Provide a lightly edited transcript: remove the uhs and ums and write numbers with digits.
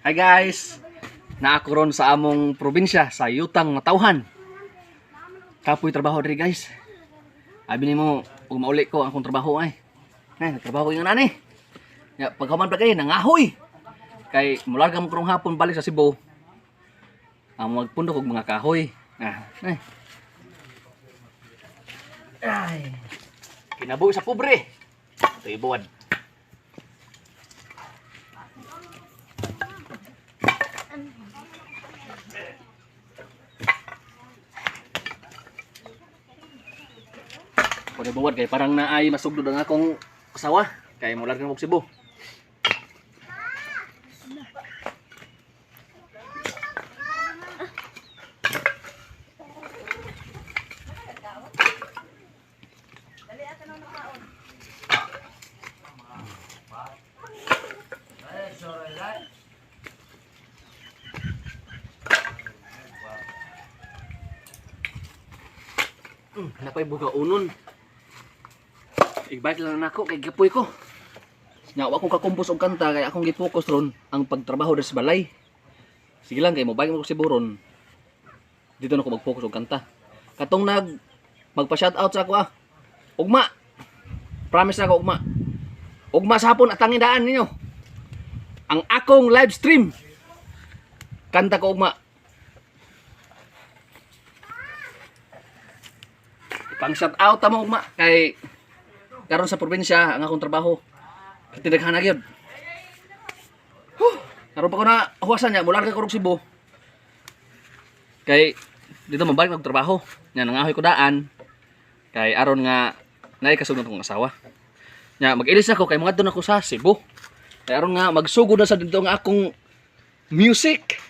Hi guys! Naa ko ron sa among probinsya sa Yutang Matawhan. Kapoy trabaho diri guys. Abi nimo ug mauli ko akong trabaho ay. Nagtrabaho ko nga nani. Ya paghuman pa kay nangahoy. Kay mularga mo krong hapon balik sa Cebu. Magpundok og mga kahoy. Ay. Kinabuhi sa pobre. Ito'y buwan. Kung buwan kay parang naay masugdod ang akong asawa. Kay mular ka mo Cebu. Napay buga unon. Ibalik lang nako kay gipoy ko. Nya wa ko kakumpos og kanta kay akong gi-focus ron ang pagtrabaho sa balay. Sige lang kay mo balik mo ko si Buron. Dito na ko mag-focus og kanta. Katong magpa-shout out sa ako Ugma. Promise na ako ugma. Ugma sa hapon at tangindaan ninyo. Ang akong live stream. Kanta ko ugma. Pang shout out ta mo ugma kay karon sa probinsya ang akong trabaho. Tinaghan na gyud. Karon pa ko na huwasan niya mula ka kurog Cebu. Kay dito mabalik og trabaho. Nya nangahoy ko daan. Kay aron nga naay kasugod kong asawa. Nya mag-ilis ako kay mga doon ako sa Cebu. Kay aron nga magsugod na sa dito ang akong music.